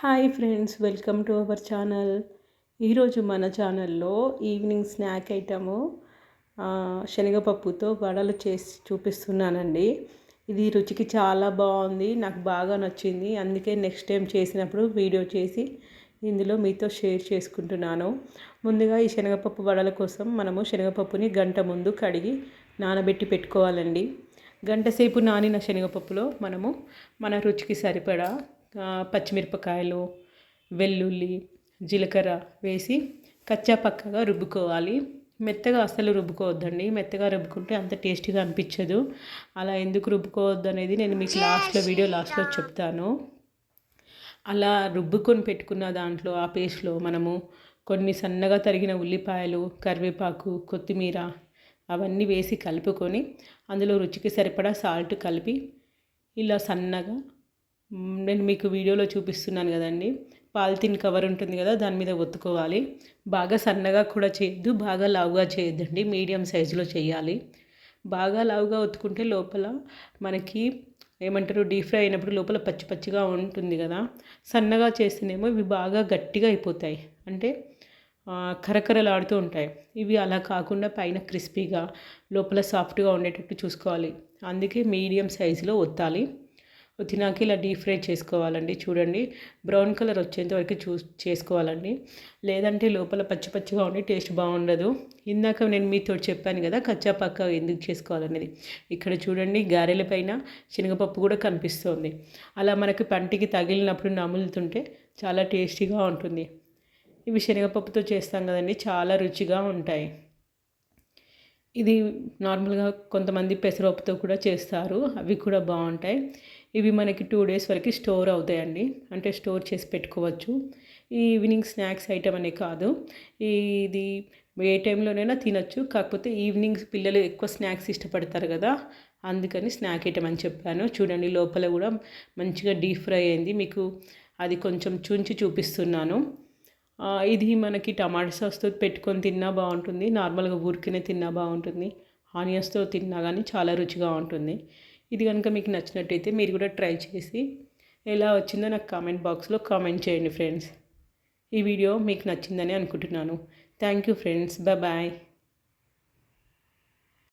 Hi friends, welcome to our channel. ఈరోజు మన ఛానల్లో ఈవినింగ్ స్నాక్ ఐటము శనగపప్పుతో వడలు చేసి చూపిస్తున్నానండి. ఇది రుచికి చాలా బాగుంది, నాకు బాగా నచ్చింది. అందుకే నెక్స్ట్ టైం చేసినప్పుడు వీడియో చేసి ఇందులో మీతో షేర్ చేసుకుంటున్నాను. ముందుగా ఈ శనగపప్పు వడల కోసం మనము శనగపప్పుని గంట ముందు కడిగి నానబెట్టి పెట్టుకోవాలండి. గంట సేపు నానిన శనగపప్పులో మనము మన రుచికి సరిపడా పచ్చిమిరపకాయలు, వెల్లుల్లి, జీలకర్ర వేసి కచ్చా పక్కగా రుబ్బుకోవాలి. మెత్తగా అస్సలు రుబ్బుకోవద్దండి. మెత్తగా రుబ్బుకుంటే అంత టేస్టీగా అనిపించదు. అలా ఎందుకు రుబ్బుకోవద్దు అనేది నేను మీకు వీడియో లాస్ట్లో చెప్తాను. అలా రుబ్బుకొని పెట్టుకున్న దాంట్లో ఆ పేస్ట్లో మనము కొన్ని సన్నగా తరిగిన ఉల్లిపాయలు, కరివేపాకు, కొత్తిమీర అవన్నీ వేసి కలుపుకొని అందులో రుచికి సరిపడా సాల్ట్ కలిపి ఇలా సన్నగా నేను మీకు వీడియోలో చూపిస్తున్నాను కదండి, పాలిథిన్ కవర్ ఉంటుంది కదా, దాని మీద ఒత్తుకోవాలి. బాగా సన్నగా కూడా చేయొద్దు, బాగా లావుగా చేయొద్దండి, మీడియం సైజులో చేయాలి. బాగా లావుగా ఒత్తుకుంటే లోపల మనకి ఏమంటారు, డీప్ ఫ్రై అయినప్పుడు లోపల పచ్చి పచ్చిగా ఉంటుంది కదా. సన్నగా చేస్తేనేమో ఇవి బాగా గట్టిగా అయిపోతాయి, అంటే కరకరలాడుతూ ఉంటాయి. ఇవి అలా కాకుండా పైన క్రిస్పీగా లోపల సాఫ్ట్గా ఉండేటట్టు చూసుకోవాలి. అందుకే మీడియం సైజులో ఒత్తాలి. తినాక ఇలా డీప్ ఫ్రై చేసుకోవాలండి. చూడండి, బ్రౌన్ కలర్ వచ్చేంత వరకు చేసుకోవాలండి. లేదంటే లోపల పచ్చి పచ్చిగా ఉండి టేస్ట్ బాగుండదు. ఇందాక నేను మీతో చెప్పాను కదా కచ్చా పక్కా ఎందుకు చేసుకోవాలనేది. ఇక్కడ చూడండి, గారెల పైన శనగపప్పు కూడా కనిపిస్తుంది. అలా మనకి పంటికి తగిలినప్పుడు నములుతుంటే చాలా టేస్టీగా ఉంటుంది. ఇవి శనగపప్పుతో చేస్తాం కదండి, చాలా రుచిగా ఉంటాయి. ఇది నార్మల్గా కొంతమంది పెసరపప్పుతో కూడా చేస్తారు, అవి కూడా బాగుంటాయి. ఇవి మనకి 2 days వరకు స్టోర్ అవుతాయండి, అంటే స్టోర్ చేసి పెట్టుకోవచ్చు. ఈ ఈవినింగ్ స్నాక్స్ ఐటమ్ అనే కాదు, ఇది ఏ టైంలోనైనా తినచ్చు. కాకపోతే ఈవినింగ్స్ పిల్లలు ఎక్కువ స్నాక్స్ ఇష్టపడతారు కదా, అందుకని స్నాక్ ఐటమ్ అని చెప్పాను. చూడండి, లోపల కూడా మంచిగా డీప్ ఫ్రై అయింది. మీకు అది కొంచెం చుంచి చూపిస్తున్నాను. ఇది మనకి టమాటా సాస్తో పెట్టుకొని తిన్నా బాగుంటుంది, నార్మల్గా ఊరికనే తిన్నా బాగుంటుంది, ఆనియన్స్తో తిన్నా కానీ చాలా రుచిగా ఉంటుంది. ఇది కనుక మీకు నచ్చినట్టయితే మీరు కూడా ట్రై చేసి ఎలా వచ్చిందో నాకు కామెంట్ బాక్స్లో కామెంట్ చేయండి ఫ్రెండ్స్. ఈ వీడియో మీకు నచ్చిందని అనుకుంటున్నాను. Thank you friends, bye.